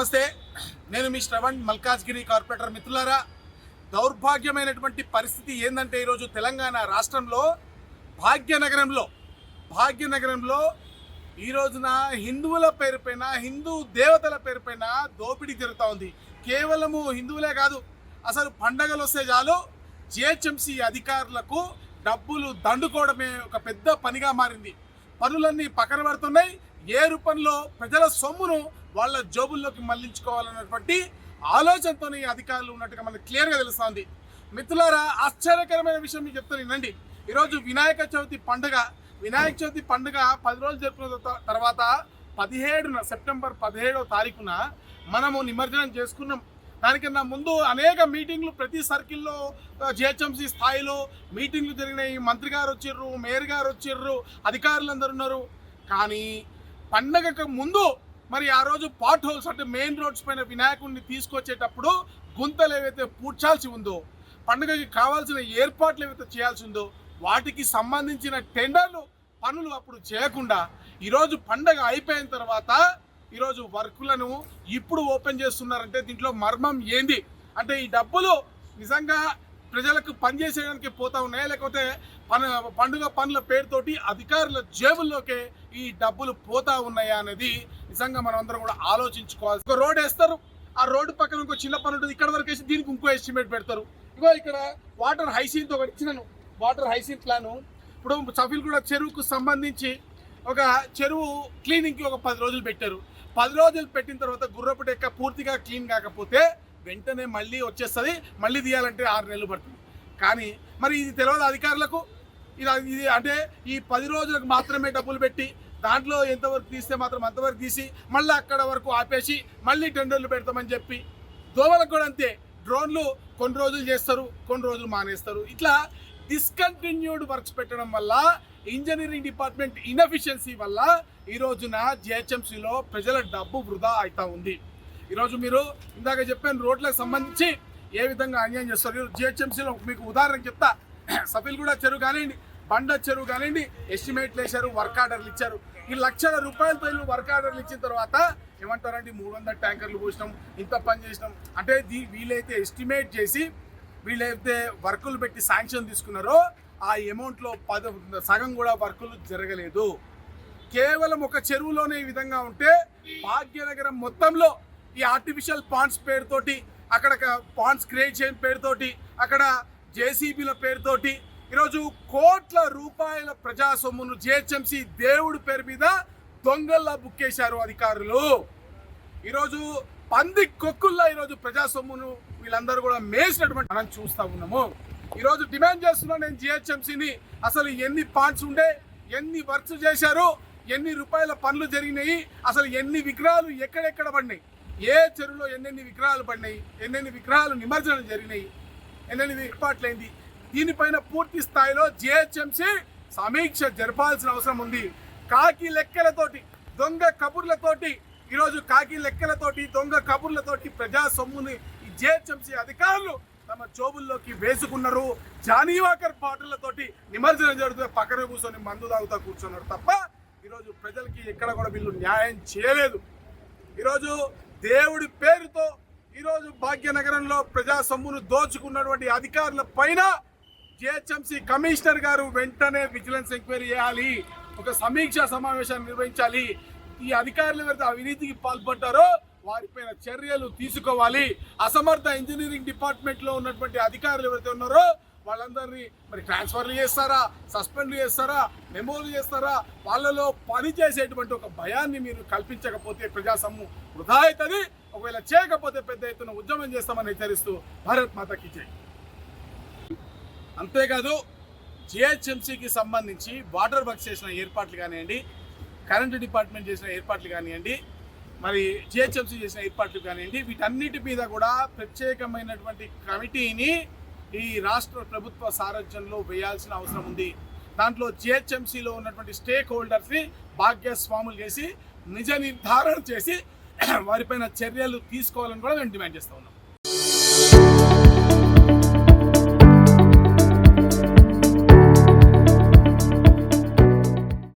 నమస్తే, నేను మీ శ్రవణ్ మల్కాజ్గిరి కార్పొరేటర్. మిత్రులారా, దౌర్భాగ్యమైనటువంటి పరిస్థితి ఏంటంటే ఈరోజు తెలంగాణ రాష్ట్రంలో భాగ్యనగరంలో ఈ రోజున హిందువుల పేరుపైన, హిందూ దేవతల పేరుపైన దోపిడీ జరుగుతూ ఉంది. కేవలము హిందువులే కాదు, అసలు పండగలు వస్తే చాలు జిహెచ్ఎంసీ అధికారులకు డబ్బులు దండుకోవడమే ఒక పెద్ద పనిగా మారింది. పనులన్నీ పక్కన పడుతున్నాయి. ఏ రూపంలో ప్రజల సొమ్మును వాళ్ళ జోబుల్లోకి మళ్లించుకోవాలన్నటువంటి ఆలోచనతో ఈ అధికారులు ఉన్నట్టుగా మనకు క్లియర్గా తెలుస్తుంది. మిత్రులారా, ఆశ్చర్యకరమైన విషయం మీకు చెప్తాను వినండి. ఈరోజు వినాయక చవితి పండుగ 10 రోజులు జరుపుకున్న తర్వాత సెప్టెంబర్ 17వ తారీఖున మనము నిమజ్జనం చేసుకున్నాం. దానికన్నా ముందు అనేక మీటింగ్లు ప్రతి సర్కిల్లో జిహెచ్ఎంసీ స్థాయిలో మీటింగ్లు జరిగినాయి. మంత్రి గారు వచ్చిర్రు, మేయర్ గారు వచ్చిర్రు, అధికారులందరూ ఉన్నారు. కానీ పండగకు ముందు మరి ఆ రోజు పాట్ హోల్స్ అంటే మెయిన్ రోడ్స్ పైన వినాయకుడిని తీసుకొచ్చేటప్పుడు గుంతలు ఏవైతే పూడ్చాల్సి ఉందో, పండుగకి కావాల్సిన ఏర్పాట్లు ఏవైతే చేయాల్సి ఉందో వాటికి సంబంధించిన టెండర్లు పనులు అప్పుడు చేయకుండా ఈరోజు పండగ అయిపోయిన తర్వాత ఈరోజు వర్కులను ఇప్పుడు ఓపెన్ చేస్తున్నారంటే దీంట్లో మర్మం ఏంది అంటే ఈ డబ్బులు నిజంగా ప్రజలకు పనిచేసేయడానికి పోతా ఉన్నాయా, లేకపోతే పండుగ పనుల పేరుతోటి అధికారుల జేబుల్లోకే ఈ డబ్బులు పోతా ఉన్నాయా అనేది నిజంగా మనం అందరం కూడా ఆలోచించుకోవాలి. ఒక రోడ్ వేస్తారు, ఆ రోడ్డు పక్కన ఇంకో చిన్న పని ఉంటుంది, ఇక్కడ వరకు వేసి దీనికి ఇంకో ఎస్టిమేట్ పెడతారు. ఇగో ఇక్కడ వాటర్ హైసీన్తో ఒకటి ఇచ్చినాను, వాటర్ హైసీన్ ప్లాను. ఇప్పుడు సఫీల్ కూడా చెరువుకు సంబంధించి ఒక చెరువు క్లీనింగ్కి ఒక 10 రోజులు పెట్టారు. 10 రోజులు పెట్టిన తర్వాత గుర్రపు డెక్క పూర్తిగా క్లీన్ కాకపోతే వెంటనే మళ్ళీ వచ్చేస్తుంది. మళ్ళీ తీయాలంటే 6 నెలలు పడుతుంది. కానీ మరి ఇది తెలియదు అధికారులకు. ఇది అంటే ఈ 10 రోజులకు మాత్రమే డబ్బులు పెట్టి దాంట్లో ఎంతవరకు తీస్తే మాత్రం అంతవరకు తీసి మళ్ళీ అక్కడ వరకు ఆపేసి మళ్ళీ టెండర్లు పెడతామని చెప్పి, దోమలకు కూడా అంతే, డ్రోన్లు కొన్ని రోజులు చేస్తారు, కొన్ని రోజులు మానేస్తారు. ఇట్లా డిస్కంటిన్యూడ్ వర్క్స్ పెట్టడం వల్ల, ఇంజనీరింగ్ డిపార్ట్మెంట్ ఇన్ఎఫిషియన్సీ వల్ల ఈ రోజున జిహెచ్ఎంసీలో ప్రజల డబ్బు వృధా అవుతా ఉంది. ఈరోజు మీరు ఇందాక చెప్పిన రోడ్లకు సంబంధించి ఏ విధంగా అన్యాయం చేస్తారు. జిహెచ్ఎంసీలో మీకు ఉదాహరణ చెప్తా. సఫీల్ కూడా చెరువు కానివ్వండి, బండ చెరువు కానివ్వండి, ఎస్టిమేట్లు వేశారు, వర్క్ ఆర్డర్లు ఇచ్చారు. ఈ లక్షల రూపాయలతో వీళ్ళు వర్క్ ఆర్డర్లు ఇచ్చిన తర్వాత ఏమంటారండి, 300 ట్యాంకర్లు పోసినాం, ఇంత పని చేసినాం అంటే వీలైతే ఎస్టిమేట్ చేసి వీళ్ళైతే వర్కులు పెట్టి శాంక్షన్ తీసుకున్నారో ఆ అమౌంట్లో సగం కూడా వర్కులు జరగలేదు. కేవలం ఒక చెరువులోనే ఈ విధంగా ఉంటే భాగ్యనగరం మొత్తంలో ఈ ఆర్టిఫిషియల్ పాండ్స్ పేరుతోటి, అక్కడ పాండ్స్ క్రియేట్ చేయని పేరుతోటి, అక్కడ జేసీబీల పేరుతోటి ఈరోజు కోట్ల రూపాయల ప్రజా సొమ్మును జిహెచ్ఎంసీ దేవుడి పేరు మీద దొంగల్లా బుక్కేశారు అధికారులు. ఈరోజు పంది కొక్కుల్లా ఈరోజు ప్రజా సొమ్మును వీళ్ళందరూ కూడా మేసినటువంటి మనం చూస్తూ ఉన్నాము. ఈరోజు డిమాండ్ చేస్తున్నాను నేను జిహెచ్ఎంసీని, అసలు ఎన్ని పాండ్స్ ఉండే, ఎన్ని వర్క్స్ చేశారు, ఎన్ని రూపాయల పనులు జరిగినాయి, అసలు ఎన్ని విగ్రహాలు ఎక్కడెక్కడ పడినాయి, ఏ చెరువులో ఎన్నెన్ని విగ్రహాలు పడినాయి, ఎన్నెన్ని విగ్రహాలు నిమజ్జనం జరిగినాయి, ఎన్నెన్ని ఏర్పాట్లైంది, దీనిపైన పూర్తి స్థాయిలో జిహెచ్ఎంసీ సమీక్ష జరపాల్సిన అవసరం ఉంది. కాకి లెక్కలతోటి, దొంగ కబుర్లతోటి, ఈరోజు కాకి లెక్కలతోటి, దొంగ కబుర్లతోటి ప్రజా సొమ్ముని ఈ జిహెచ్ఎంసీ అధికారులు తమ జోబుల్లోకి వేసుకున్నారు. జానీవాకర్ పాటలతోటి నిమజ్జనం జరుగుతూ పక్కన కూర్చొని మందు తాగుతూ కూర్చున్నారు తప్ప ఈరోజు ప్రజలకి ఎక్కడ కూడా వీళ్ళు న్యాయం చేయలేదు. ఈరోజు దేవుడి పేరుతో ఈరోజు భాగ్యనగరంలో ప్రజా సొమ్మును దోచుకున్నటువంటి అధికారుల పైన జిహెచ్ఎంసీ కమిషనర్ గారు వెంటనే విజిలెన్స్ ఎంక్వైరీ చేయాలి, ఒక సమీక్షా సమావేశాన్ని నిర్వహించాలి. ఈ అధికారులు ఎవరైతే అవినీతికి పాల్పడ్డారో వారిపైన చర్యలు తీసుకోవాలి. అసమర్థ ఇంజనీరింగ్ డిపార్ట్మెంట్లో ఉన్నటువంటి అధికారులు ఎవరైతే ఉన్నారో వాళ్ళందరినీ మరి ట్రాన్స్ఫర్లు చేస్తారా, సస్పెండ్లు చేస్తారా, మెమోలు చేస్తారా, వాళ్ళలో పనిచేసేటువంటి ఒక భయాన్ని మీరు కల్పించకపోతే ప్రజా సొమ్ము వృధా అవుతుంది. ఒకవేళ చేయకపోతే పెద్ద ఎత్తున ఉద్యమం చేస్తామని హెచ్చరిస్తూ భారత్ మాతాకి జై. అంతేకాదు జిహెచ్ఎంసీకి సంబంధించి వాటర్ వర్క్స్ చేసిన ఏర్పాట్లు కానివ్వండి, కరెంటు డిపార్ట్మెంట్ చేసిన ఏర్పాట్లు కానివ్వండి, మరి జిహెచ్ఎంసీ చేసిన ఏర్పాట్లు కానివ్వండి, వీటన్నిటి మీద కూడా ప్రత్యేకమైనటువంటి కమిటీని ఈ రాష్ట్ర ప్రభుత్వ సారథ్యంలో వేయాల్సిన అవసరం ఉంది. దాంట్లో జిహెచ్ఎంసీలో ఉన్నటువంటి స్టేక్ హోల్డర్స్ని భాగ్యస్వాములు చేసి నిజ నిర్ధారణ చేసి వారిపైన చర్యలు తీసుకోవాలని కూడా మేము డిమాండ్ చేస్తూ ఉన్నాం.